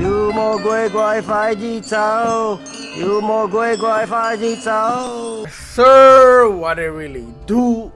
有魔鬼怪快啲走，有魔鬼怪快啲走。Sir, what it really do?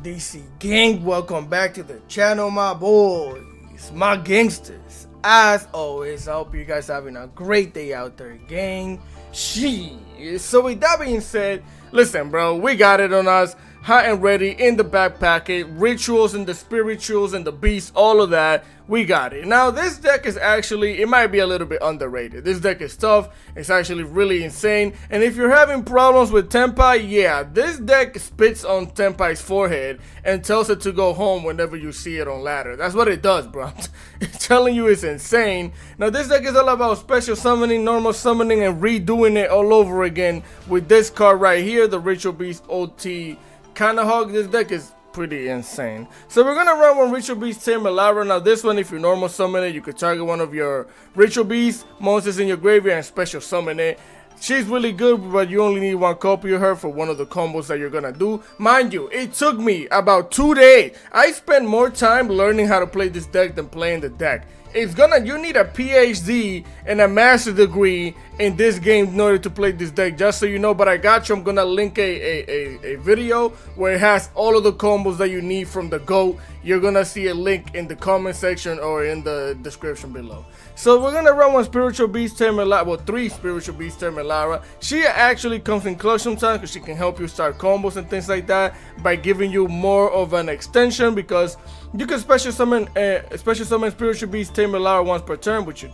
DC gang, welcome back to the channel, my boys, my gangsters. As always, I hope you guys having a great day out there, gang. So with that being said, listen, bro, we got it on us, hot and ready in the back packet, rituals and the spirituals and the beasts, all of that. We got it. Now, this deck is actually, it might be a little bit underrated. This deck is tough. It's actually really insane. And if you're having problems with Tenpai, yeah, this deck spits on Tenpai's forehead and tells it to go home whenever you see it on ladder. That's what it does, bro. I'm telling you, it's insane. Now, this deck is all about special summoning, normal summoning, and redoing it all over again with this card right here, the Ritual Beast OT Kinda Hog. This deck is pretty insane. So we're gonna run one Ritual Beast Tamer Lara. Now this one, if you normal summon it, you could target one of your Ritual Beast monsters in your graveyard and special summon it. She's really good, but you only need one copy of her for one of the combos that you're gonna do. Mind you, it took me about 2 days. I spent more time learning how to play this deck than playing the deck. You need a PhD and a master degree in this game in order to play this deck, just so you know. But I got you. I'm gonna link a video where it has all of the combos that you need from the GOAT. You're gonna see a link in the comment section or in the description below. So we're gonna run one Spiritual Beast Tamer Lara, well, 3 Spiritual Beast Tamer Lara. She actually comes in clutch sometimes because she can help you start combos and things like that by giving you more of an extension, because you can special summon Spiritual Beast Tamer Lara once per turn, which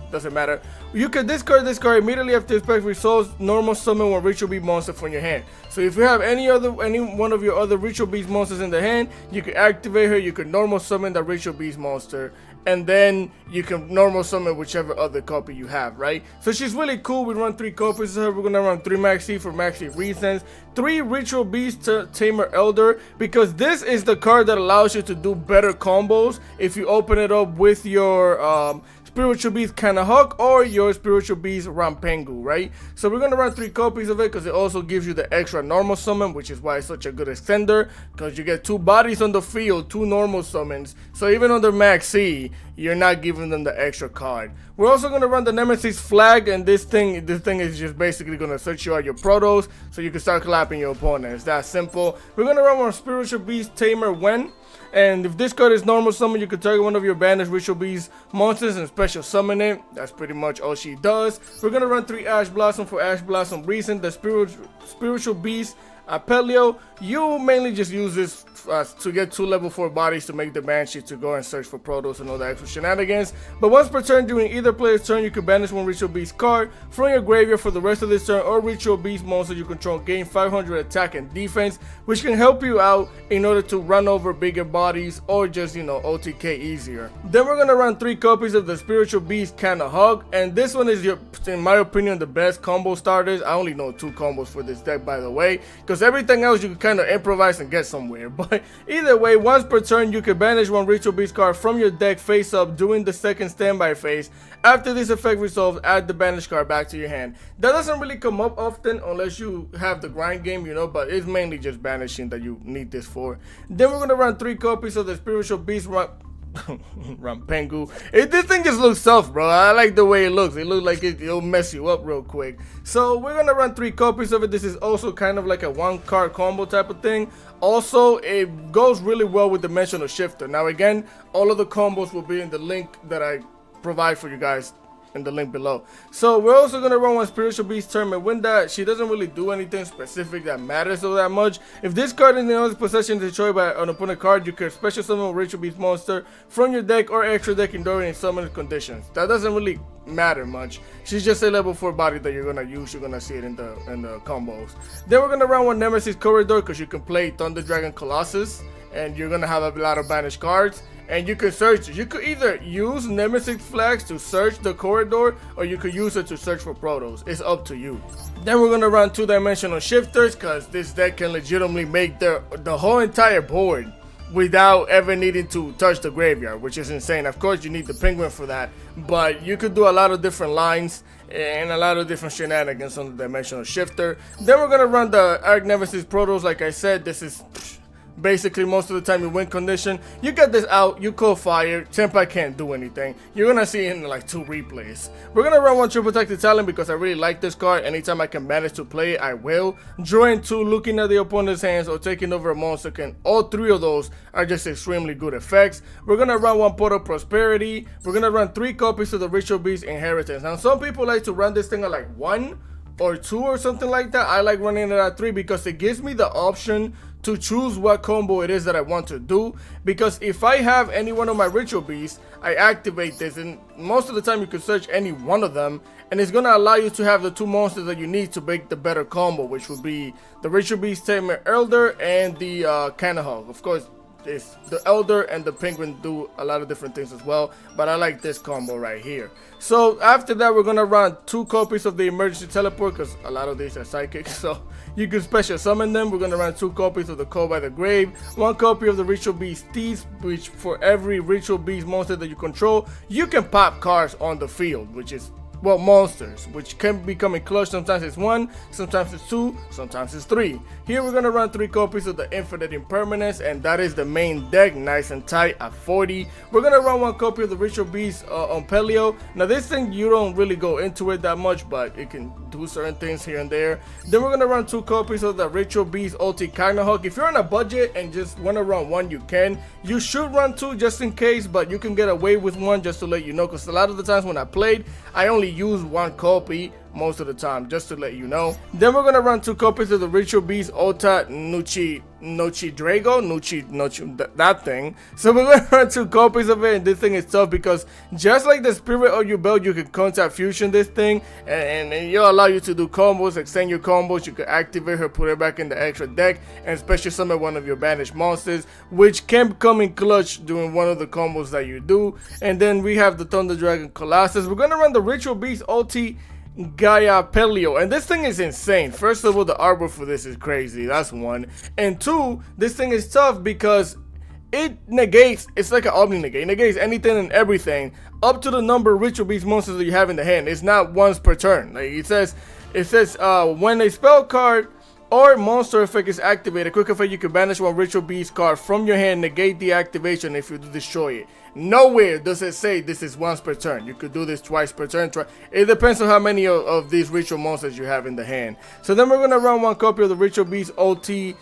doesn't matter. You can discard this card immediately after this effect resolves. Normal summon one Ritual Beast monster from your hand. So if you have any one of your other Ritual Beast monsters in the hand, you can activate her. You can normal summon the Ritual Beast monster, and then you can normal summon whichever other copy you have, right? So she's really cool. We run 3 copies of her. We're gonna run 3 Maxi for Maxi reasons, 3 Ritual Beast Tamer Elder, because this is the card that allows you to do better combos if you open it up with your Spiritual Beast Kinda Hawk or your Spiritual Beast Rampengu, right? So we're gonna run 3 copies of it because it also gives you the extra normal summon, which is why it's such a good extender, because you get 2 bodies on the field, 2 normal summons. So even under Max C, you're not giving them the extra card. We're also gonna run the Nemesis Flag, and this thing is just basically gonna search you out your protos so you can start clapping your opponent. It's that simple. We're gonna run one Spiritual Beast Tamer Wen. And if this card is normal summon, you can target one of your banished Ritual Beast monsters and special summon it. That's pretty much all she does. We're gonna run 3 Ash Blossom for Ash Blossom reason. The Spiritual Beast Apelio, you mainly just use this to get 2 level 4 bodies to make the Banshee to go and search for Protos and all the extra shenanigans. But once per turn during either player's turn, you can banish one Ritual Beast card from your graveyard for the rest of this turn, or Ritual Beast monster you control gain 500 attack and defense, which can help you out in order to run over bigger bodies or just, you know, OTK easier. Then we're gonna run 3 copies of the Spiritual Beast Kinda Hug, and this one is, in my opinion, the best combo starters. I only know 2 combos for this deck, by the way, because everything else you can kind of improvise and get somewhere. But either way, once per turn, you can banish one Ritual Beast card from your deck face up during the second standby phase. After this effect resolves, add the banished card back to your hand. That doesn't really come up often unless you have the grind game, you know, but it's mainly just banishing that you need this for. Then we're gonna run 3 copies of the Spiritual Beast Rampengu. This thing just looks tough, bro. I like the way it looks. It looks like it'll mess you up real quick. So we're gonna run 3 copies of it. This is also kind of like a 1-card combo type of thing. Also, it goes really well with Dimensional Shifter. Now again, all of the combos will be in the link that I provide for you guys in the link below. So we're also gonna run one Spiritual Beast Tournament. When that, she doesn't really do anything specific that matters all that much. If this card in the other's possession is destroyed by an opponent card, you can special summon a Ritual Beast monster from your deck or extra deck during summon conditions. That doesn't really matter much. She's just a level 4 body that you're gonna use. You're gonna see it in the combos. Then we're gonna run one Nemesis Corridor because you can play Thunder Dragon Colossus and you're gonna have a lot of banished cards. And you can search. You could either use Nemesis Flags to search the corridor, or you could use it to search for Protos. It's up to you. Then we're gonna run 2-dimensional shifters, because this deck can legitimately make the whole entire board without ever needing to touch the graveyard, which is insane. Of course, you need the penguin for that, but you could do a lot of different lines and a lot of different shenanigans on the dimensional shifter. Then we're gonna run the Arch Nemesis Protos. Like I said, this is Basically, most of the time you win condition. You get this out, you call fire, Tenpai can't do anything. You're gonna see it in like 2 replays. We're gonna run 1 triple tactic talent because I really like this card. Anytime I can manage to play it, I will. Drawing 2, looking at the opponent's hands, or taking over a monster can. All 3 of those are just extremely good effects. We're gonna run 1 pot of prosperity. We're gonna run 3 copies of the Ritual Beast Inheritance. Now some people like to run this thing at like 1 or 2 or something like that. I like running it at 3 because it gives me the option to choose what combo it is that I want to do. Because if I have any one of my Ritual Beasts, I activate this, and most of the time you can search any one of them, and it's gonna allow you to have the 2 monsters that you need to make the better combo, which would be the Ritual Beast Tamer Elder and the Kanahog. Of course, the Elder and the Penguin do a lot of different things as well, but I like this combo right here. So after that, we're gonna run 2 copies of the Emergency Teleport because a lot of these are psychic, so you can special summon them. We're gonna run 2 copies of the Call by the Grave, 1 copy of the Ritual Beast Teeth, which for every Ritual Beast monster that you control, you can pop cards on the field, which is, well, monsters, which can become in clutch. Sometimes it's 1, sometimes it's 2, sometimes it's 3. Here we're gonna run 3 copies of the Infinite Impermanence, and that is the main deck, nice and tight at 40. We're gonna run 1 copy of the Ritual Beast on Pelio. Now this thing, you don't really go into it that much, but it can do certain things here and there. Then we're gonna run 2 copies of the Ritual Beast Ulti Kagnahawk. If you're on a budget and just wanna run 1, you can. You should run 2 just in case, but you can get away with 1 just to let you know, because a lot of the times when I played, I only use 1 copy most of the time, just to let you know. Then we're gonna run 2 copies of the Ritual Beast Ota Nuchi Drago, that thing. So we're gonna run 2 copies of it, and this thing is tough because just like the Spirit of your belt, you can contact fusion this thing, and it'll allow you to do combos, extend your combos. You can activate her, put her back in the extra deck, and special summon one of your banished monsters, which can come in clutch during one of the combos that you do. And then we have the Thunder Dragon Colossus. We're gonna run the Ritual Beast Ulti Gaia Pelio, and this thing is insane. First of all, the artwork for this is crazy, that's 1, and 2, this thing is tough because it negates, it's like an Omni Negate, it negates anything and everything up to the number of Ritual Beast monsters that you have in the hand. It's not once per turn. Like it says when a spell card or monster effect is activated, quick effect, you can banish 1 Ritual Beast card from your hand, negate the activation if you destroy it. Nowhere does it say this is once per turn. You could do this twice per turn. It depends on how many of these ritual monsters you have in the hand. So then we're going to run 1 copy of the Ritual Beast OT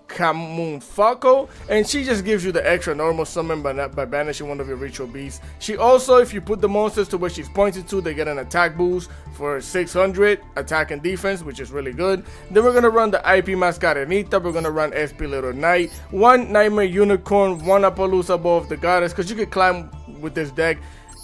Camunfaco, and she just gives you the extra normal summon by banishing 1 of your Ritual Beasts. She also, if you put the monsters to where she's pointing to, they get an attack boost for 600 attack and defense, which is really good. Then we're gonna run the IP Mascarenita. We're gonna run SP Little Knight, 1 Nightmare Unicorn, 1 Appaloosa Bow of the Goddess, because you can climb with this deck,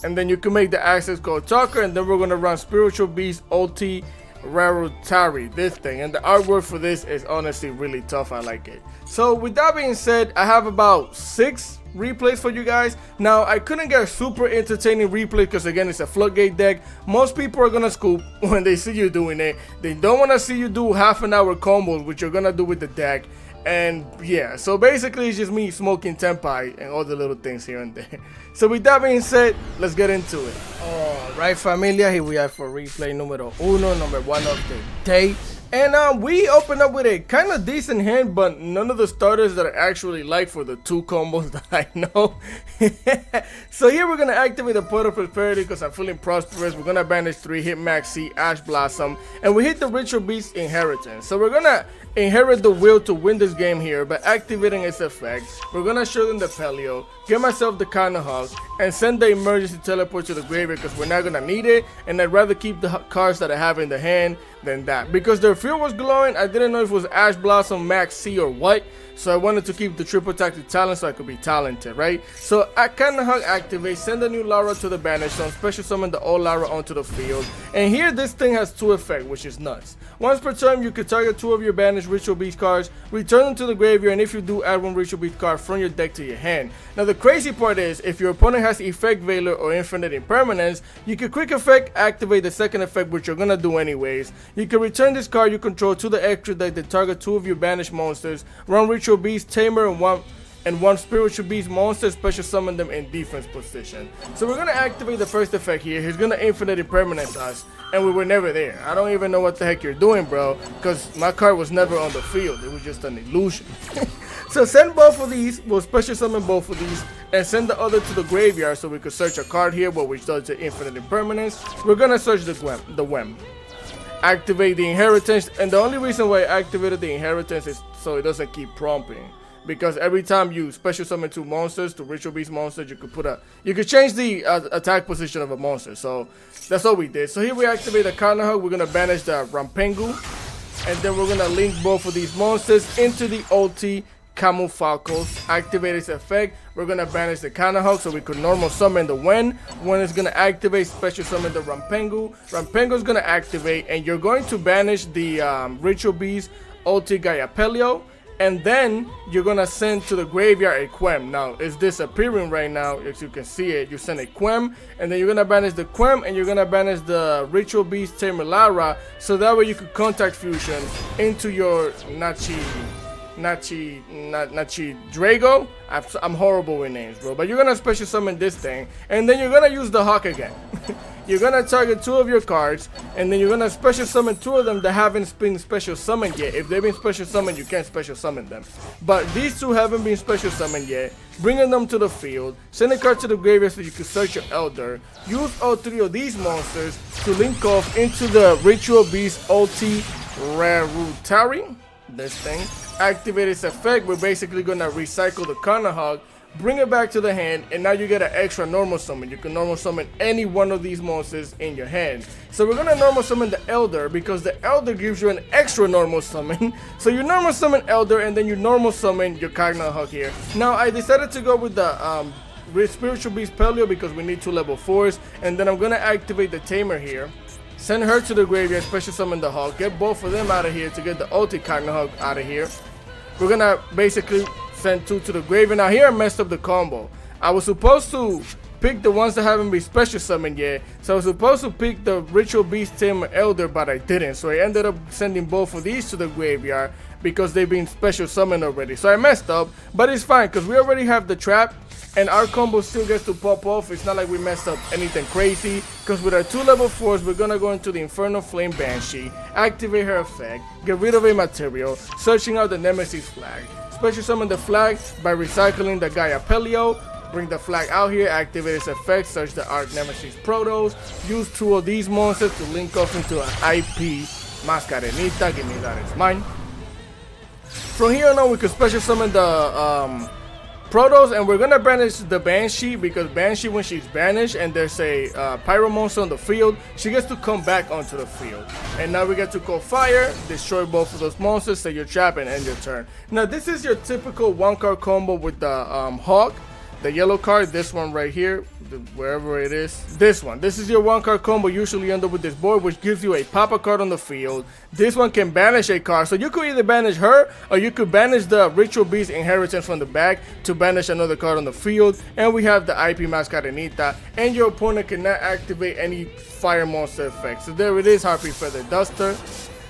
and then you can make the access called Tucker. And then we're gonna run Spiritual Beast OT Rarutari, this thing, and the artwork for this is honestly really tough. I like it. So with that being said, I have about 6 replays for you guys. Now I couldn't get a super entertaining replay because again, it's a floodgate deck. Most people are gonna scoop when they see you doing it. They don't want to see you do half-an-hour combos, which you're gonna do with the deck. And yeah, so basically it's just me smoking Tenpai and all the little things here and there. So with that being said, let's get into it. Alright familia, here we are for replay numero 1, number 1 of the day. And we open up with a kind of decent hand, but none of the starters that I actually like for the 2 combos that I know. So here we're going to activate the Pot of Prosperity because I'm feeling prosperous. We're going to banish 3, hit Max C, Ash Blossom, and we hit the Ritual Beast Inheritance. So we're going to inherit the will to win this game here by activating its effect. We're going to show them the Pelio, get myself the Kanahawk, and send the Emergency Teleport to the graveyard because we're not going to need it, and I'd rather keep the cards that I have in the hand than that. Because their field was glowing, I didn't know if it was Ash Blossom, Max C, or what, so I wanted to keep the triple tactic talent so I could be talented, right? So I Kanahawk activate, send a new Lara to the banish zone, special summon the old Lara onto the field, and here this thing has 2 effects, which is nuts. Once per turn, you can target 2 of your banished Ritual Beast cards, return them to the graveyard, and if you do, add 1 Ritual Beast card from your deck to your hand. Now the crazy part is, if your opponent has Effect Veiler or Infinite Impermanence, you can quick effect activate the second effect, which you're gonna do anyways. You can return this card you control to the extra deck that target 2 of your banished monsters, run Ritual Beast Tamer and one Spiritual Beast monster, special summon them in defense position. So we're gonna activate the first effect here. He's gonna Infinite Impermanence us, and we were never there. I don't even know what the heck you're doing, bro, because my card was never on the field. It was just an illusion. So send both of these. We'll special summon both of these and send the other to the graveyard so we could search a card here, which does the infinite impermanence. We're gonna search the Wem. Activate the inheritance, and the only reason why I activated the inheritance is so it doesn't keep prompting. Because every time you special summon 2 monsters, 2 ritual beast monsters, you could change the attack position of a monster. So that's all we did. So here we activate the Carnahog. We're gonna banish the Rampengu, and then we're gonna link both of these monsters into the ulti Camufalcos. Activate its effect. We're gonna banish the Carnahog so we could normal summon the Wen. Wen is gonna activate, special summon the Rampengu. Rampengu is gonna activate, and you're going to banish the ritual beast ulti Gaiapelio. And then you're gonna send to the graveyard a Quem. Now it's disappearing right now, as you can see it. You send a Quem, and then you're gonna banish the Quem, and you're gonna banish the Ritual Beast Tamilara, so that way you could contact fusion into your Nachi Drago. I'm horrible with names, bro. But you're gonna special summon this thing, and then you're gonna use the Hawk again. You're gonna target 2 of your cards, and then you're gonna special summon 2 of them that haven't been special summoned yet. If they've been special summoned, you can't special summon them. But these 2 haven't been special summoned yet. Bringing them to the field, send a card to the graveyard so you can search your Elder. Use all 3 of these monsters to link off into the Ritual Beast ulti Rarutari. This thing. Activate its effect. We're basically gonna recycle the Carnahog, bring it back to the hand, and now you get an extra normal summon. You can normal summon any one of these monsters in your hand. So we're gonna normal summon the Elder, because the Elder gives you an extra normal summon. So you normal summon Elder, and then you normal summon your Carnahog here. Now I decided to go with the Spiritual Beast Pelio because we need 2 level 4s, and then I'm gonna activate the Tamer here. Send her to the graveyard, special summon the Hawk, get both of them out of here to get the ulti Carnahog out of here. We're gonna basically send 2 to the graveyard. Now here I messed up the combo. I was supposed to pick the ones that haven't been special summoned yet. So I was supposed to pick the Ritual Beast Tamer Elder, but I didn't. So I ended up sending both of these to the graveyard because they've been special summoned already. So I messed up, but it's fine because we already have the trap. And our combo still gets to pop off. It's not like we messed up anything crazy. Because with our 2 level 4s, we're going to go into the Infernal Flame Banshee, activate her effect, get rid of a material, searching out the Nemesis flag. Special summon the flag by recycling the Gaiapelio. Bring the flag out here, activate its effect, search the Arch Nemesis Protos. Use 2 of these monsters to link off into an IP Mascarenita. Give me that, it's mine. From here on, we can special summon the Protos, and we're gonna banish the Banshee because Banshee, when she's banished and there's a Pyro monster on the field, she gets to come back onto the field. And now we get to call fire, destroy both of those monsters, set your trap, and end your turn. Now this is your typical 1-card combo with the Hawk, the yellow card, this one right here, wherever it is, this one. This is your 1-card combo. Usually end up with this board, which gives you a pop-a card on the field. This one can banish a card, so you could either banish her or you could banish the Ritual Beast Inheritance from the back to banish another card on the field. And we have the IP Mascarenita, and your opponent cannot activate any fire monster effects. So there it is, Harpy Feather Duster.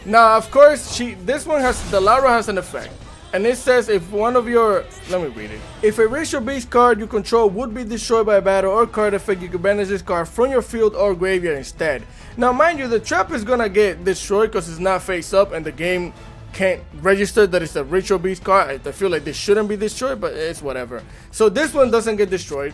Now of course this one has, the Lara has an effect. And it says if one of your, let me read it. If a Ritual Beast card you control would be destroyed by a battle or card effect, you can banish this card from your field or graveyard instead. Now mind you, the trap is gonna get destroyed because it's not face up and the game can't register that it's a Ritual Beast card. I feel like this shouldn't be destroyed, but it's whatever. So this one doesn't get destroyed.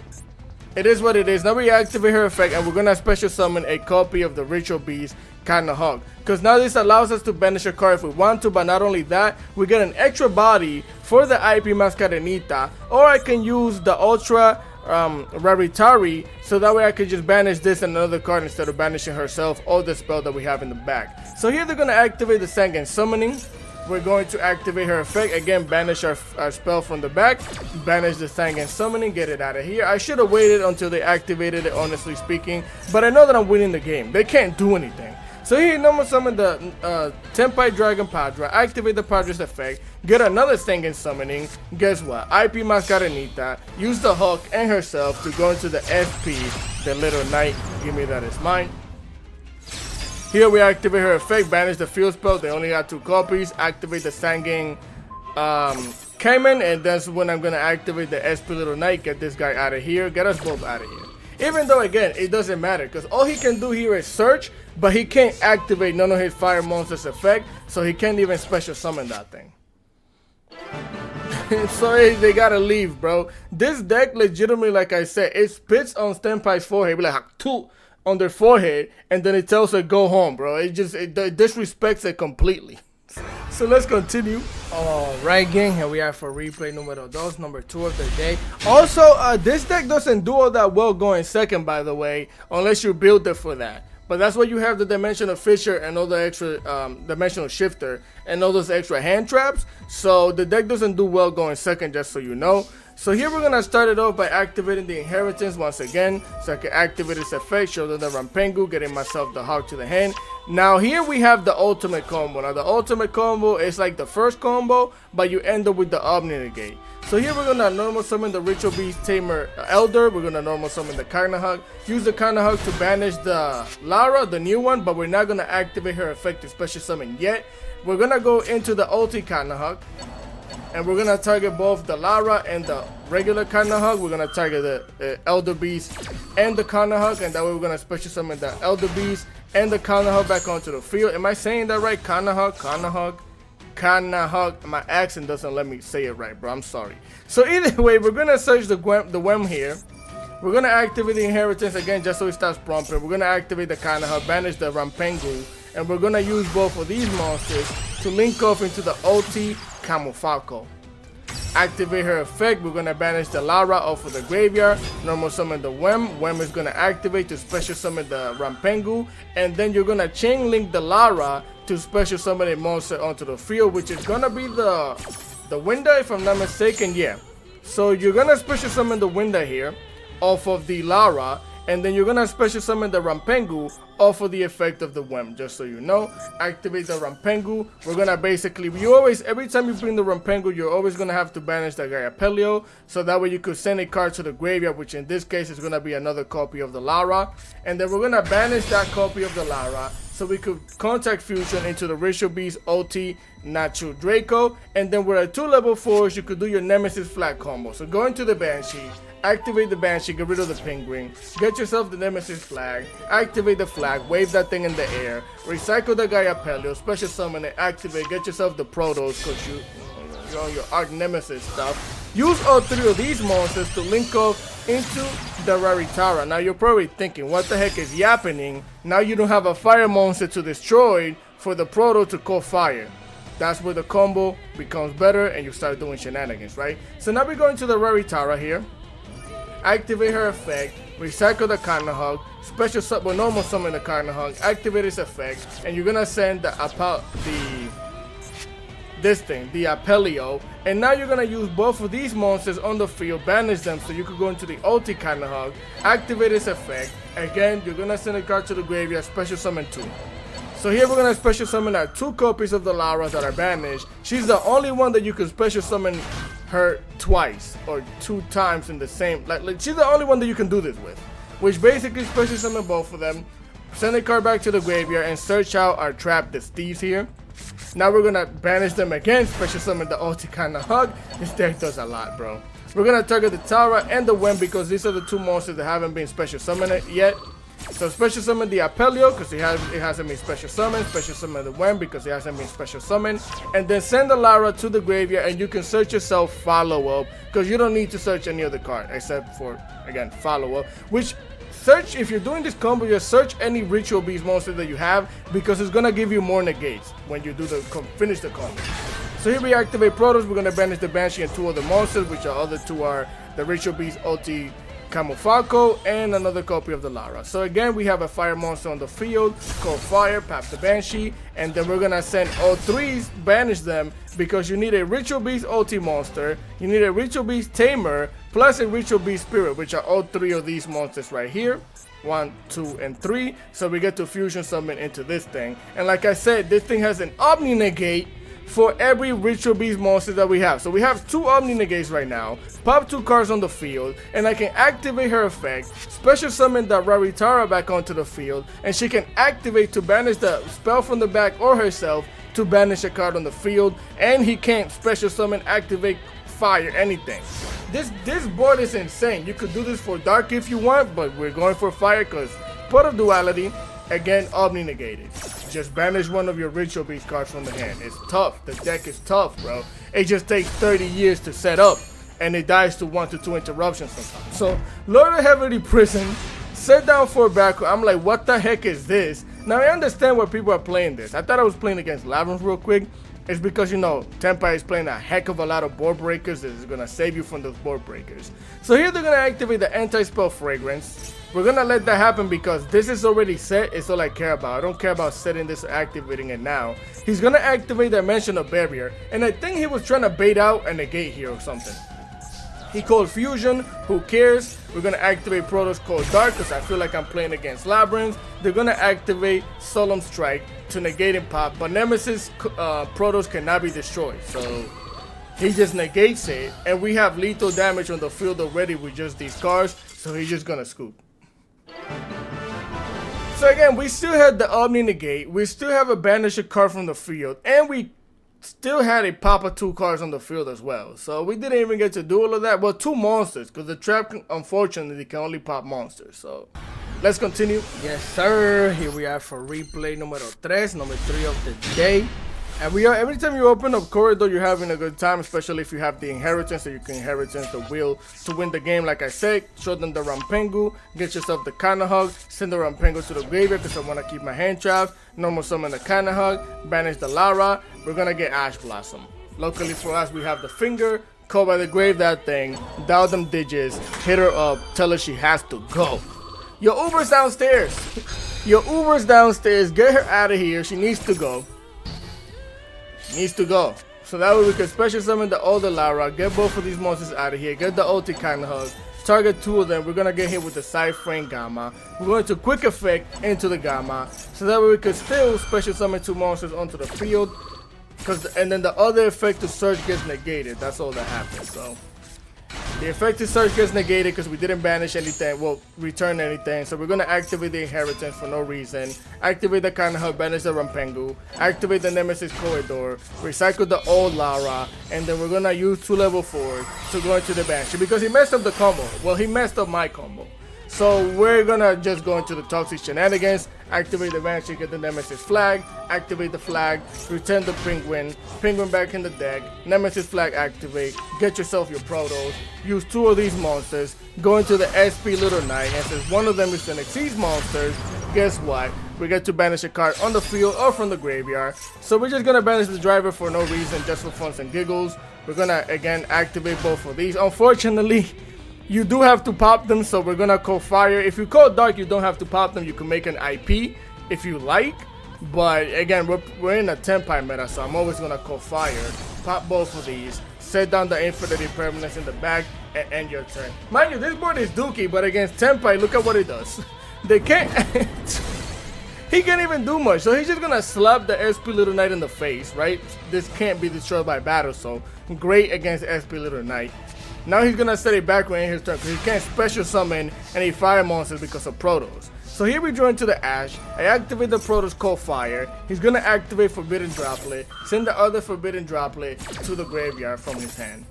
It is what it is. Now we activate her effect and we're gonna special summon a copy of the Ritual Beast Carnahog, because now this allows us to banish a card if we want to. But not only that, we get an extra body for the IP Mascarenita, or I can use the Ultra Raritari, so that way I could just banish this and another card instead of banishing herself or the spell that we have in the back. So here they're gonna activate the Sangan Summoning. We're going to activate her effect again, banish our spell from the back, banish the Sangan Summoning, get it out of here. I should have waited until they activated it, honestly speaking, but I know that I'm winning the game. They can't do anything. So here, normal summon the Tenpai Dragon Padra, activate the Padra's effect, get another Sangan Summoning. Guess what? IP Mascarenita, use the Hawk and herself to go into the SP, the Little Knight. Give me that, it's mine. Here we activate her effect, banish the field spell. They only got 2 copies. Activate the Sangan Cayman, and that's when I'm gonna activate the SP Little Knight. Get this guy out of here. Get us both out of here. Even though again it doesn't matter because all he can do here is search, but he can't activate none of his fire monsters effect, so he can't even special summon that thing. Sorry, they gotta leave, bro. This deck legitimately, like I said, it spits on Tenpai's forehead, be like two on their forehead, and then it tells her go home, bro. It disrespects it completely. So let's continue. Alright, gang, here we are for replay numero dos, number 2 of the day. Also, this deck doesn't do all that well going second, by the way, unless you build it for that. But that's why you have the Dimensional Fisher and all the extra Dimensional Shifter and all those extra hand traps. So the deck doesn't do well going second, just so you know. So here we're going to start it off by activating the Inheritance once again. So I can activate its effect, show them the Rampengu, getting myself the Hog to the hand. Now here we have the ultimate combo. Now the ultimate combo is like the first combo, but you end up with the Omni Negate. So here we're going to normal summon the Ritual Beast Tamer Elder. We're going to normal summon the Carnahog. Use the Carnahog to banish the Lara, the new one, but we're not going to activate her effective special summon yet. We're going to go into the ulti Carnahog. And we're going to target both the Lara and the regular Carnahog. We're going to target the Elder Beast and the Carnahog. And that way we're going to special summon the Elder Beast and the Carnahog back onto the field. Am I saying that right? Carnahog? My accent doesn't let me say it right, bro. I'm sorry. So either way, we're going to search the Wem here. We're going to activate the Inheritance again just so it starts prompting. We're going to activate the Carnahog, banish the Rampengu. And we're going to use both of these monsters to link off into the ulti Camufalco. Activate her effect. We're going to banish the Lara off of the graveyard. Normal summon the Wem. Wem is going to activate to special summon the Rampengu. And then you're going to chain link the Lara to special summon a monster onto the field, which is going to be the Winda, if I'm not mistaken. Yeah. So you're going to special summon the Winda here off of the Lara. And then you're going to special summon the Rampengu off of the effect of the Wem, just so you know. Activate the Rampengu. We're going to basically, every time you bring the Rampengu, you're always going to have to banish the Gaiapelio. So that way you could send a card to the graveyard, which in this case is going to be another copy of the Lara. And then we're going to banish that copy of the Lara so we could contact fusion into the Ritual Beast OT Nacho Draco. And then with a 2 level 4s, you could do your Nemesis flag combo. So go into the Banshee. Activate the Banshee, get rid of the Penguin, get yourself the Nemesis flag, activate the flag, wave that thing in the air, recycle the Gaiapelio, special summon it, activate, get yourself the Protos because you're on your Arch Nemesis stuff. Use all 3 of these monsters to link up into the Raritara. Now you're probably thinking, what the heck is happening? Now you don't have a fire monster to destroy for the Proto to call fire. That's where the combo becomes better and you start doing shenanigans, right? So now we're going to the Raritara here. Activate her effect, recycle the Carnahog, normal summon the Carnahog, activate its effect, and you're gonna send the Apelio, and now you're gonna use both of these monsters on the field, banish them so you could go into the ulti Carnahog, activate its effect. Again, you're gonna send a card to the graveyard, special summon 2. So here we're gonna special summon our 2 copies of the Lara that are banished. She's the only one that you can special summon her twice or 2 times in the same, like she's the only one that you can do this with, which basically special summon both of them, send a card back to the graveyard and search out our trap, the Steves here. Now we're gonna banish them again, special summon the ulti Carnahog. This deck does a lot, bro. We're gonna target the Tara and the Wem because these are the 2 monsters that haven't been special summoned yet. So special summon the Apelio because it hasn't been special summoned. Special summon the Wem because it hasn't been special summoned. And then send the Lara to the graveyard and you can search yourself follow up because you don't need to search any other card except for, again, follow up. Which search, if you're doing this combo, just search any Ritual Beast monster that you have because it's going to give you more negates when you do finish the combo. So here we activate Protoss. We're going to banish the Banshee and 2 other monsters, which are other 2 are the Ritual Beast OT Camufalco and another copy of the Lara. So again, we have a fire monster on the field called Fire, pop the Banshee, and then we're gonna send all 3s, banish them, because you need a Ritual Beast OT monster, you need a Ritual Beast Tamer, plus a Ritual Beast Spirit, which are all 3 of these monsters right here. 1, 2, and 3. So we get to fusion summon into this thing. And like I said, this thing has an Omni Negate for every Ritual Beast monster that we have. So we have 2 Omni Negates right now, pop 2 cards on the field, and I can activate her effect, special summon the Raritara back onto the field, and she can activate to banish the spell from the back or herself to banish a card on the field, and he can't special summon, activate, fire, anything. This board is insane. You could do this for Dark if you want, but we're going for fire because part of duality, again, Omni Negated. just banish one of your ritual beast cards from the hand. It's tough. The deck is tough, bro. It just takes 30 years to set up, and it dies to 1 to 2 interruptions sometimes. So, Lord of Heavenly Prison, set down for back. I'm like, what the heck is this? Now, I understand why people are playing this. I thought I was playing against Labyrinth real quick. It's because, you know, Tenpai is playing a heck of a lot of board breakers that is going to save you from those board breakers. So here they're going to activate the anti-spell Fragrance. We're going to let that happen because this is already set. It's all I care about. I don't care about setting this or activating it now. He's going to activate Dimensional Barrier. And I think he was trying to bait out a negate here or something. He called Fusion, who cares? We're going to activate Protoss Cold Dark because I feel like I'm playing against Labyrinth. They're going to activate Solemn Strike to negate and pop, but Nemesis Protoss cannot be destroyed. So he just negates it, and we have lethal damage on the field already with just these cards, so he's just going to scoop. So again, we still had the Omni negate, we still have a Banisher card from the field, and we still had a pop of 2 cards on the field as well. So we didn't even get to do all of that. Well, 2 monsters, because the trap, unfortunately, can only pop monsters. So let's continue. Yes, sir. Here we are for replay number 3 of the day. And we are, every time you open up Corridor, you're having a good time, especially if you have the inheritance, so you can inheritance the wheel to win the game. Like I said, show them the Rampengu, get yourself the Kanahug, send the Rampengu to the graveyard because I want to keep my hand trapped. Normal summon the Kanahug, banish the Lara. We're going to get Ash Blossom. Luckily for us, we have the Finger, call by the grave that thing, dial them digits, hit her up, tell her she has to go. Your Uber's downstairs. Your Uber's downstairs. Get her out of here. She needs to go. Needs to go. So that way we can special summon the older Lara, get both of these monsters out of here, get the ulti Kanahug, target 2 of them. We're gonna get hit with the side frame Gamma. We're going to quick effect into the Gamma, so that way we can still special summon 2 monsters onto the field. And then the other effect to Surge gets negated. That's all that happens. So the effect to Surge gets negated because we didn't banish anything, well, return anything. So we're going to activate the Inheritance for no reason. Activate the Kanahug, banish the Rampengu. Activate the Nemesis Corridor. Recycle the old Lara. And then we're going to use 2 level 4 to go into the Banshee. Because he messed up the combo. Well, he messed up my combo. So we're going to just go into the Toxic Shenanigans. Activate the Banshee, get the Nemesis flag. Activate the flag. Return the Penguin. Penguin back in the deck. Nemesis flag activate. Get yourself your Protoss. Use 2 of these monsters. Go into the SP Little Knight. And since one of them is an Exceed monsters, guess what? We get to banish a card on the field or from the graveyard. So we're just going to banish the driver for no reason, just for funs and giggles. We're going to, again, activate both of these. Unfortunately, you do have to pop them, so we're gonna call fire. If you call dark, you don't have to pop them. You can make an IP if you like, but again, we're in a Tenpai meta, so I'm always gonna call fire. Pop both of these, set down the Infinity Permanence in the back, and end your turn. Mind you, this board is dookie, but against Tenpai, look at what it does. They can't. He can't even do much, so he's just gonna slap the SP Little Knight in the face, right? This can't be destroyed by battle, so great against SP Little Knight. Now he's gonna set it back when in his turn because he can't special summon any fire monsters because of Protoss. So here we join to the Ash. I activate the Protoss Cold Fire. He's gonna activate Forbidden Droplet. Send the other Forbidden Droplet to the graveyard from his hand.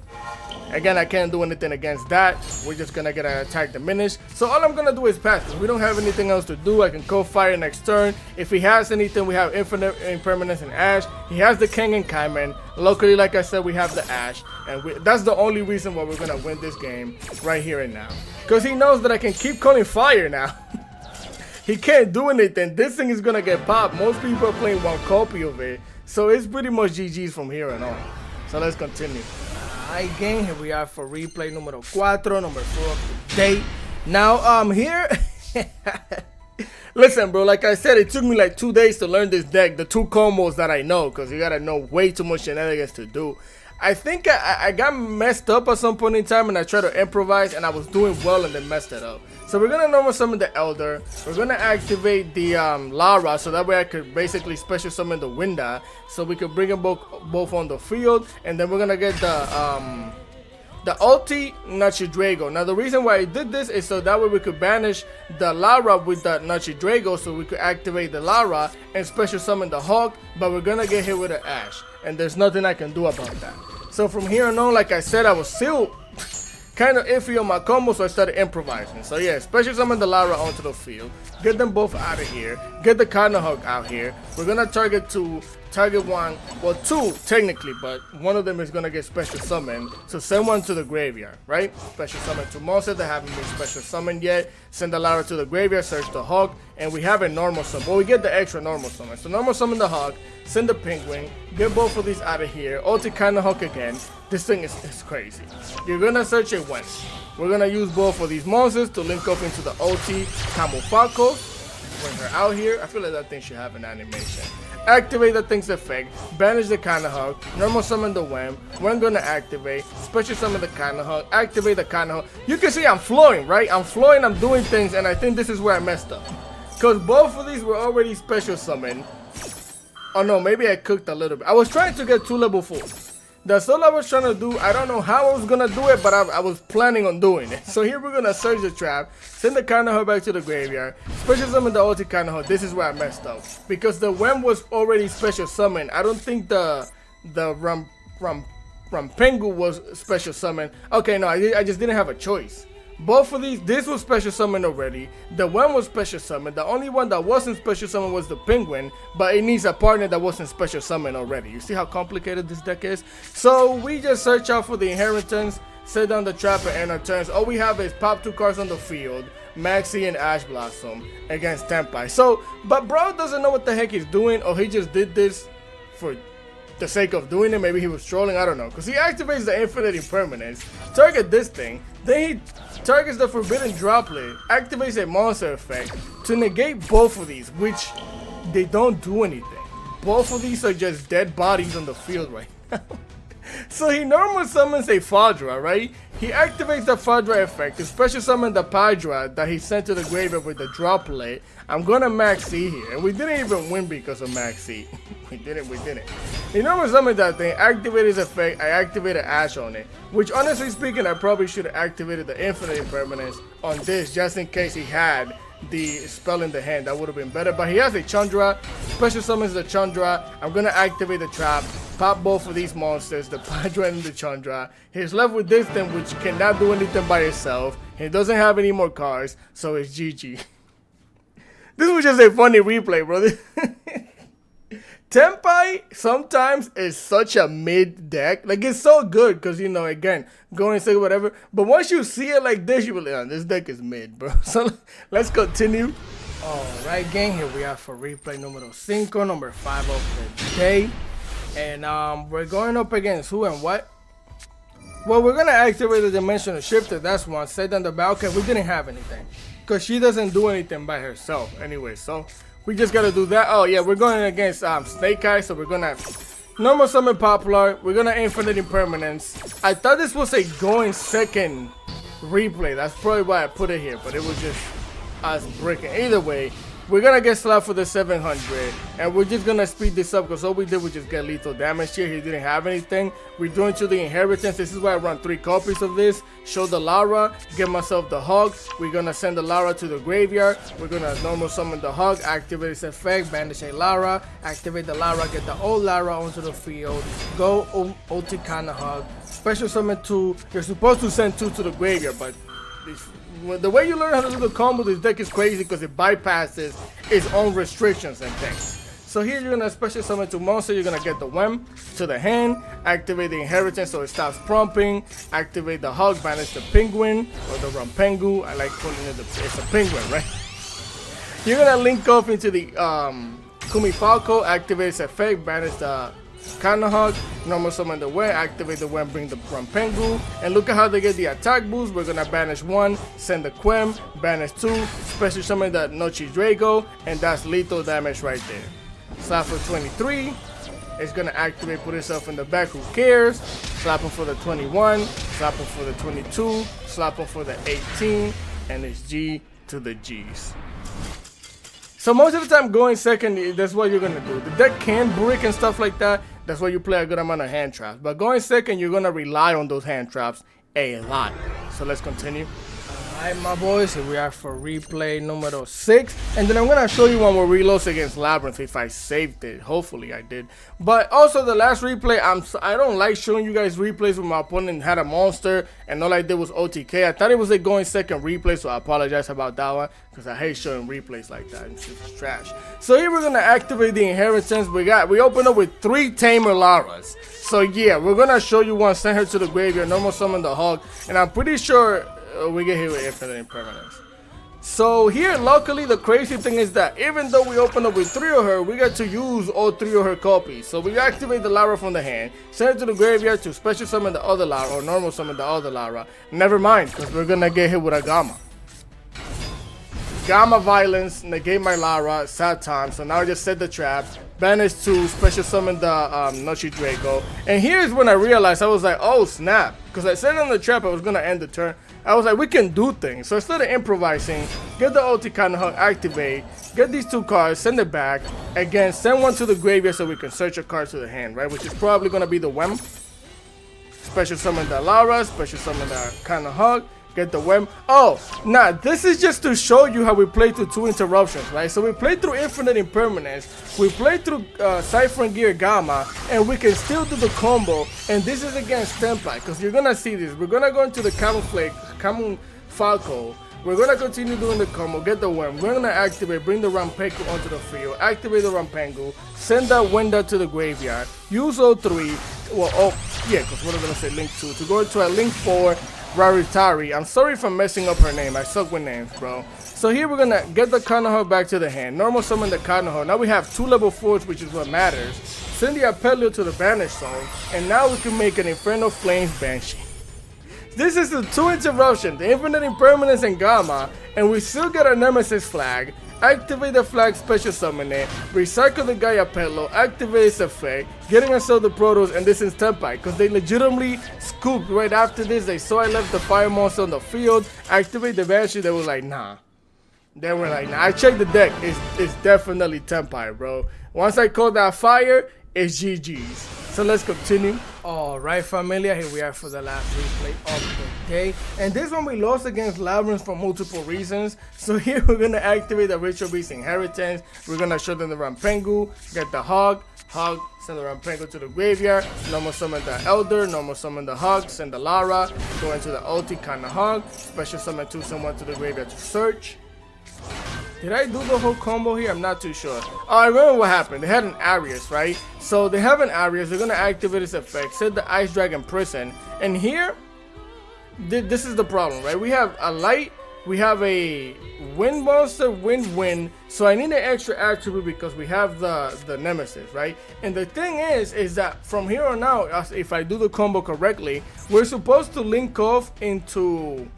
Again, I can't do anything against that. We're just gonna get an attack diminished. So all I'm gonna do is pass this. We don't have anything else to do. I can Cold Fire next turn. If he has anything, we have Infinite Impermanence and Ash. He has the King and Kaiman. Luckily, like I said, we have the Ash. And that's the only reason why we're gonna win this game right here and now. Because he knows that I can keep calling fire now. He can't do anything. This thing is gonna get popped. Most people are playing 1 copy of it. So it's pretty much GG's from here and on. So let's continue. Alright, gang, here we are for replay number 4, number 4 of the day. Now, here, listen, bro, like I said, it took me like 2 days to learn this deck, the 2 combos that I know, because you gotta know way too much shenanigans to do. I think I got messed up at some point in time, and I tried to improvise, and I was doing well, and then messed it up. So we're gonna normal summon the Elder. We're gonna activate the Lara, so that way I could basically special summon the Winda, so we could bring them both on the field, and then we're gonna get the ulti Nachi Drago. Now the reason why I did this is so that way we could banish the Lara with the Nachi Drago, so we could activate the Lara and special summon the Hawk, but we're gonna get hit with an Ash, and there's nothing I can do about that. So from here on, like I said, I was still kind of iffy on my combo, so I started improvising. So yeah, special summon the Lara onto the field. get them both out of here, get the Carnahawk out here. We're gonna target one, well, two technically, but one of them is gonna get special summoned. So send one to the graveyard, right? Special summon two monsters that haven't been special summoned yet. Send the Lara to the graveyard, search the Hawk, and we have a normal summon. Well, we get the extra normal summon. So normal summon the Hawk, send the Penguin, get both of these out of here. Ulti Carnahawk again. This thing is crazy. You're gonna search it once. We're gonna use both of these monsters to link up into the ulti Camufalco. Bring her out here. I feel like that thing should have an animation. Activate the thing's effect, banish the Carnahawk, normal summon the Wham. We're gonna activate, special summon the Carnahawk, activate the Carnahawk. You can see I'm flowing, right? I'm flowing, I'm doing things, and I think this is where I messed up. Because both of these were already special summoned. Oh no, maybe I cooked a little bit. I was trying to get 2 level 4s. That's all I was trying to do. I don't know how I was gonna do it, but I was planning on doing it. So here we're gonna search the trap, send the Carnahawk back to the graveyard, special summon the ulti Carnahawk. This is where I messed up because the Wem was already special summoned. I don't think the Rampengu was special summoned. Okay, no, I just didn't have a choice. Both of these, this was special summoned already. The one was special summoned. The only one that wasn't special summoned was the Penguin, but it needs a partner that wasn't special summoned already. You see how complicated this deck is? So we just search out for the inheritance, set down the trap, and end our turns. All we have is pop 2 cards on the field, Maxi and Ash Blossom against Tenpai. So, but bro doesn't know what the heck he's doing, or he just did this for the sake of doing it. Maybe he was trolling, I don't know, because he activates the infinite impermanence, target this thing, then he targets the forbidden droplet, activates a monster effect to negate both of these, which they don't do anything. Both of these are just dead bodies on the field right now. So he normally summons a Fadra, right? He activates the Fadra effect to special summon the Padra that he sent to the graveyard with the droplet. I'm gonna Max C here, and we didn't even win because of Max C. we didn't. He normally summoned that thing, activated his effect, I activated Ash on it. Which honestly speaking, I probably should have activated the infinite impermanence on this just in case he had the spell in the hand. That would have been better, but he has a Chandra, special summons the Chandra. I'm gonna activate the trap, pop both of these monsters, the Padra and the Chandra. He's left with this thing which cannot do anything by itself. He doesn't have any more cards, so it's GG. This was just a funny replay, bro. Tenpai sometimes is such a mid deck. Like, it's so good because, you know, again, going and say whatever. But once you see it like this, you will like, oh, this deck is mid, bro. So let's continue. Alright, gang, here we are for replay numero 5, number 5 of the day. And we're going up against who and what? Well, we're going to activate the Dimensional Shifter. That's one. Set down the battle. Okay, we didn't have anything. Because she doesn't do anything by herself. Anyway, so we just got to do that. Oh, yeah, we're going against Snake Eye. So we're going to normal summon Popular. We're going to Infinite Impermanence. I thought this was a going second replay. That's probably why I put it here. But it was just us breaking. Either way, we're gonna get slapped for the 700, and we're just gonna speed this up because all we did was just get lethal damage here. He didn't have anything. We're doing to the inheritance. This is why I run 3 copies of this. Show the Lara, get myself the Hog. We're gonna send the Lara to the graveyard. We're gonna normal summon the Hog, activate its effect, banish a Lara, activate the Lara, get the old Lara onto the field, go ulti Carnahawk, special summon 2. You're supposed to send 2 to the graveyard, but the way you learn how to do the combo, this deck is crazy because it bypasses its own restrictions and things. So here you're gonna special summon 2 monsters. You're gonna get the Wem to the hand, activate the inheritance so it stops prompting, activate the Hog, banish the Penguin or the Rampengu. I like calling it it's a penguin, right? You're gonna link up into the Kumi Falco, activate its effect, banish the Carnahawk, normal summon the Wem, activate the Wem, bring the Rampengu, and look at how they get the attack boost. We're gonna banish 1, send the Quem, banish 2, special summon the Nochi Drago, and that's lethal damage right there. Slap for 23, it's gonna activate, put itself in the back, who cares? Slap him for the 21, slap him for the 22, slap him for the 18, and it's G to the G's. So most of the time going second, that's what you're going to do. The deck can brick and stuff like that. That's why you play a good amount of hand traps. But going second, you're going to rely on those hand traps a lot. So let's continue. Alright, my boys, here we are for replay numero 6, and then I'm gonna show you one more reloads against Labyrinth if I saved it. Hopefully I did. But also the last replay, I don't like showing you guys replays when my opponent had a monster and all I did was OTK. I thought it was a going second replay, so I apologize about that one because I hate showing replays like that. It's just trash. So here we're gonna activate the inheritance. We opened up with 3 Tamer Laras. So yeah, we're gonna show you one. Send her to the graveyard, normal summon the Hog, and I'm pretty sure we get hit with infinite impermanence. So here, luckily, the crazy thing is that even though we open up with 3 of her, we get to use all 3 of her copies. So we activate the Lara from the hand, send it to the graveyard to special summon the other Lara or normal summon the other Lara. Never mind, because we're gonna get hit with a Gamma. Gamma Violence, negate my Lara, sad time. So now I just set the trap, banish to special summon the Nochi Draco. And here's when I realized, I was like, oh snap. Because I set on the trap, I was gonna end the turn. I was like, we can do things. So instead of improvising, get the ulti kind of hug, activate, get these 2 cards, send it back. Again, send one to the graveyard so we can search a card to the hand, right? Which is probably gonna be the Wem. Special summon the Lara, special summon the kind of hug. Get the Wem. Oh, nah, this is just to show you how we play through 2 interruptions, right? So we play through Infinite Impermanence, we play through Cypher and Gear Gamma, and we can still do the combo. And this is against Tenpai, because you're gonna see this. We're gonna go into the Camouflage Falco. We're gonna continue doing the combo, get the Wem. We're gonna activate, bring the Rampengu onto the field, activate the Rampengu, send that Winda to the graveyard, use all 3. Well, oh, yeah, because what I'm gonna say, Link 2, to go into a Link 4. Raritari. I'm sorry if I'm messing up her name. I suck with names, bro. So here we're gonna get the Kanoho back to the hand. Normal summon the Kanoho. Now we have 2 level 4s, which is what matters. Send the Apelio to the Banish Zone. And now we can make an Inferno Flames Banshee. This is the 2 interruption, the Infinite Impermanence and Gamma. And we still get our Nemesis flag. Activate the flag, special summon it, recycle the Gaia Pello, activate its effect, getting ourselves the Protos, and this is Tenpai, because they legitimately scooped right after this. They saw I left the fire monster on the field, activate the Banshee, they were like, nah. They were like, nah. I checked the deck, it's definitely Tenpai, bro. Once I call that fire, it's GG's. So let's continue. Alright, familia, here we are for the last replay of the day. And this one we lost against Labyrinth for multiple reasons. So here we're going to activate the Ritual Beast Inheritance. We're going to show them the Rampengu, get the Hog, send the Rampengu to the graveyard, normal summon the Elder, normal summon the Hog, send the Lara, go into the ulti kind of Hog, special summon to someone to the graveyard to search. Did I do the whole combo here? I'm not too sure. Oh, I remember what happened. They had an Arius, right? So they have an Arius. They're going to activate its effect. Set the Ice Dragon Prison. And here, this is the problem, right? We have a light. We have a wind monster, wind. So I need an extra attribute because we have the Nemesis, right? And the thing is that from here on out, if I do the combo correctly, we're supposed to link off into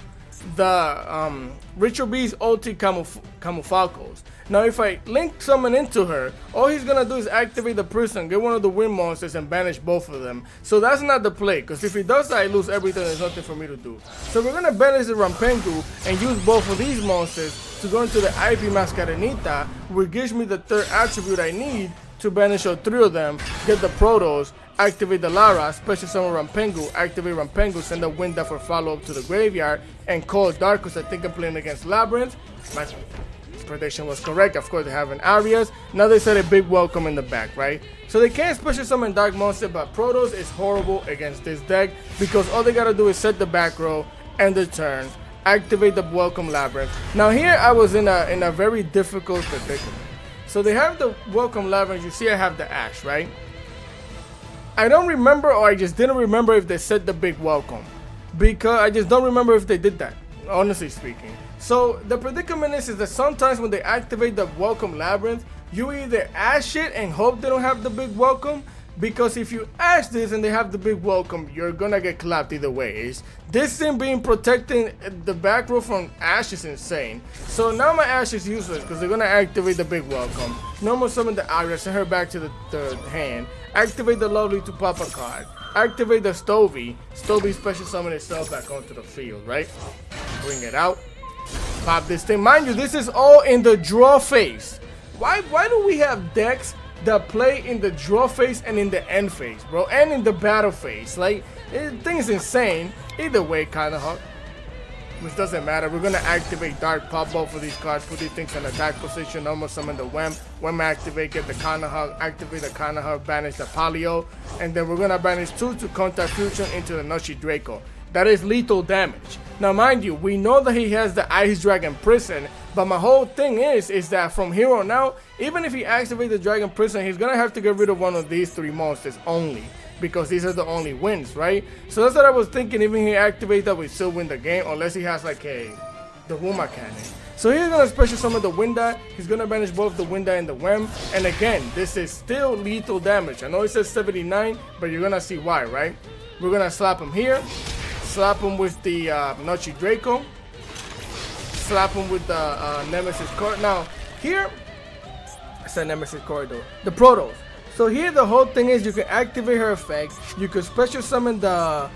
the Ritual Beast ulti Camufalcos. Now if I link someone into her, all he's gonna do is activate the prison, get one of the wind monsters and banish both of them. So that's not the play, because if he does that I lose everything. There's nothing for me to do. So we're gonna banish the Rampengu and use both of these monsters to go into the IP Mascarenita, which gives me the 3rd attribute I need to banish all 3 of them, get the Protos, activate the Lara, special summon Rampengu, activate Rampengu, send the Winda for follow-up to the graveyard, and call Dark, because I think I'm playing against Labyrinth. My prediction was correct. Of course, they have an Arias. Now they set a big welcome in the back, right? So they can't special summon Dark Monster, but Protos is horrible against this deck, because all they gotta do is set the back row, end the turn, activate the welcome Labyrinth. Now here I was in a very difficult predicament. So they have the welcome Labyrinth. You see I have the Ash, right? I don't remember, or I just didn't remember if they set the big welcome, because I just don't remember if they did that, honestly speaking. So the predicament is that sometimes when they activate the welcome Labyrinth, you either ash it and hope they don't have the big welcome, because if you ash this and they have the big welcome, you're gonna get clapped either way. This thing being protecting the back row from Ash is insane. So now my Ash is useless because they're gonna activate the big welcome. Normal summon the Arya, send her back to the hand. Activate the Lovely to pop a card. Activate the Stovey. Stovey special summon itself back onto the field, right? Bring it out. Pop this thing. Mind you, this is all in the draw phase. Why do we have decks that play in the draw phase and in the end phase, bro? And in the battle phase. Like, the thing is insane. Either way, kinda hard. which doesn't matter. We're gonna activate Dark, pop both of these cards, put these things in attack position, almost summon the Wem activate, get the Kanahug, activate the Kanahug, banish the Palio, and then we're gonna banish 2 to counter fusion into the Noshi Draco. That is lethal damage. Now mind you, we know that he has the Ice Dragon Prison, but my whole thing is that from here on out, even if he activates the Dragon Prison, he's gonna have to get rid of one of these 3 monsters only, because these are the only wins, right? So that's what I was thinking. Even if he activates that, we still win the game, unless he has like the Wuma Cannon. So he's gonna special summon the Winda. He's gonna banish both the Winda and the Wem. And again, this is still lethal damage. I know it says 79, but you're gonna see why, right? We're gonna slap him here, slap him with the Nochi Draco, slap him with the Nemesis card. Now here, I said Nemesis Corridor, the Protos. So here the whole thing is you can activate her effect, you can special summon the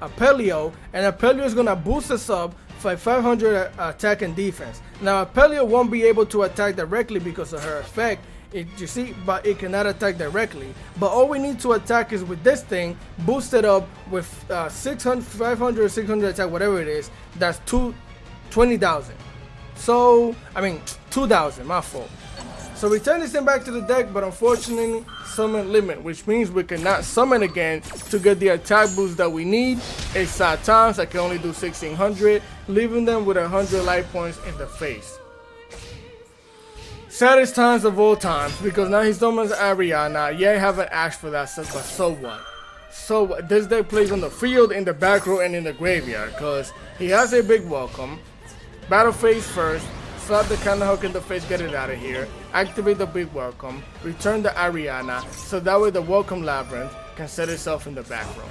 Apelio, and Apelio is gonna boost us up for 500 attack and defense. Now Apelio won't be able to attack directly because of her effect, you see, but it cannot attack directly. But all we need to attack is with this thing, boosted up with 600, 500, 600 attack, whatever it is. That's 20,000. So, I mean, 2,000, my fault. So we turn this thing back to the deck, but unfortunately, summon limit, which means we cannot summon again to get the attack boost that we need. It's sad times, I can only do 1,600, leaving them with 100 life points in the face. Saddest times of all times, because now he summons Ariana. Yeah, I haven't asked for that stuff, but so what? So what? This deck plays on the field, in the back row, and in the graveyard, because he has a big welcome. Battle phase first. Slap the Kanahuk in the face, get it out of here. Activate the big welcome. Return the Ariana, so that way the welcome labyrinth can set itself in the back row.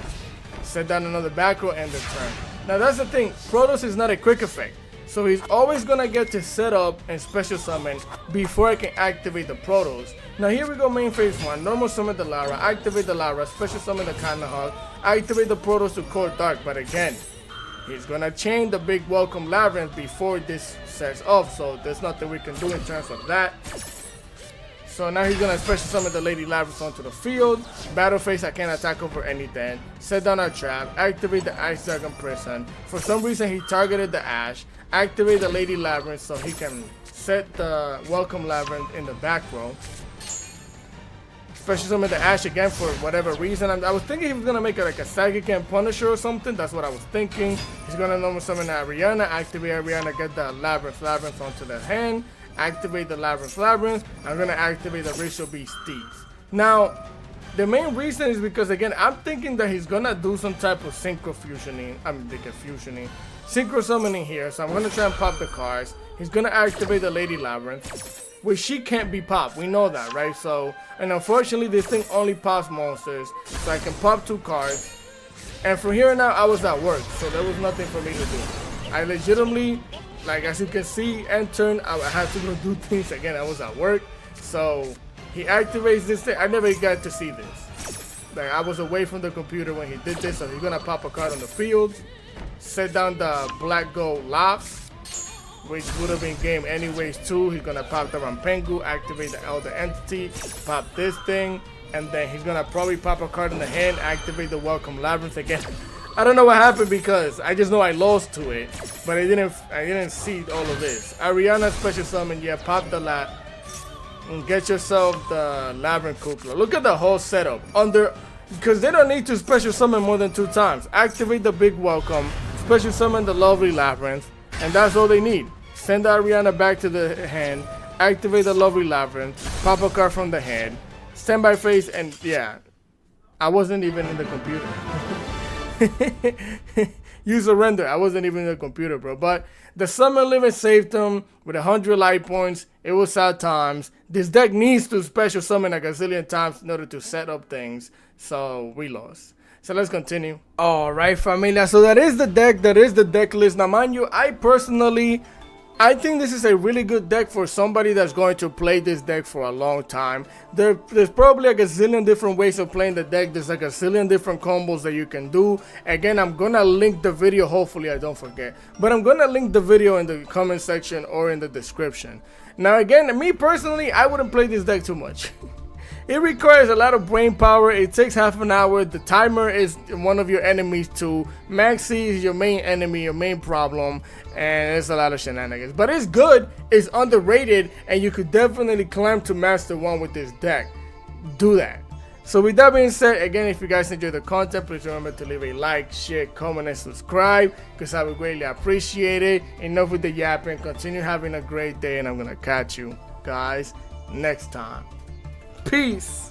Set down another back row, end the turn. Now that's the thing, Protos is not a quick effect. So he's always gonna get to set up and special summon before I can activate the Protos. Now here we go, main phase 1. Normal summon the Lara, activate the Lara, special summon the Kanahuk, activate the Protos to Core Dark, but again, he's gonna chain the big welcome labyrinth before this sets off, so there's nothing we can do in terms of that. So now he's gonna special summon the Lady Labyrinth onto the field. Battle phase, I can't attack over anything. Set down our trap, activate the Ice Dragon Prison. For some reason he targeted the Ash. Activate the Lady Labyrinth so he can set the welcome labyrinth in the back row. Special summon the Ash again for whatever reason. I was thinking he was gonna make it like a Sagikan Punisher or something. That's what I was thinking. He's gonna normal summon Ariana, activate Ariana, get the Labyrinth onto the hand, activate the Labyrinth. I'm gonna activate the Racial Beast Steeds. Now, the main reason is because again, I'm thinking that he's gonna do some type of synchro fusioning. Synchro summoning here. So I'm gonna try and pop the cards. He's gonna activate the Lady Labyrinth, which she can't be popped. We know that, right? So, and unfortunately, this thing only pops monsters. So I can pop 2 cards. And from here on out, I was at work, so there was nothing for me to do. I legitimately, like as you can see, end turn, I had to go do things again. I was at work, so he activates this thing. I never got to see this. Like I was away from the computer when he did this, so he's gonna pop a card on the field, set down the Black Gold Lofts, which would have been game anyways too. He's gonna pop the Rampengu, activate the Elder Entity, pop this thing, and then he's gonna probably pop a card in the hand, activate the Welcome Labyrinth again. I don't know what happened because I just know I lost to it, but I didn't see all of this. Ariana special summon, yeah, pop the lab and get yourself the Labyrinth Kukla. Look at the whole setup because they don't need to special summon more than 2 times. Activate the big welcome, special summon the lovely Labyrinth, and that's all they need. Send the Ariana back to the hand, activate the lovely Labyrinth, pop a card from the hand, standby phase, and yeah, I wasn't even in the computer. You surrender. I wasn't even in the computer, bro. But the summon limit saved him with 100 life points. It was sad times. This deck needs to special summon a gazillion times in order to set up things. So we lost. So let's continue. Alright, familia. So that is the deck. That is the deck list. Now, mind you, I think this is a really good deck for somebody that's going to play this deck for a long time. There's probably a gazillion different ways of playing the deck. There's like a gazillion different combos that you can do. Again, I'm gonna link the video, hopefully I don't forget. But I'm gonna link the video in the comment section or in the description. Now again, me personally, I wouldn't play this deck too much. It requires a lot of brain power. It takes half an hour. The timer is one of your enemies too. Maxi is your main enemy, your main problem, and it's a lot of shenanigans. But it's good, it's underrated, and you could definitely climb to Master 1 with this deck. Do that. So with that being said, again, if you guys enjoy the content, please remember to leave a like, share, comment, and subscribe, because I would greatly appreciate it. Enough with the yapping. Continue having a great day, and I'm going to catch you guys next time. Peace.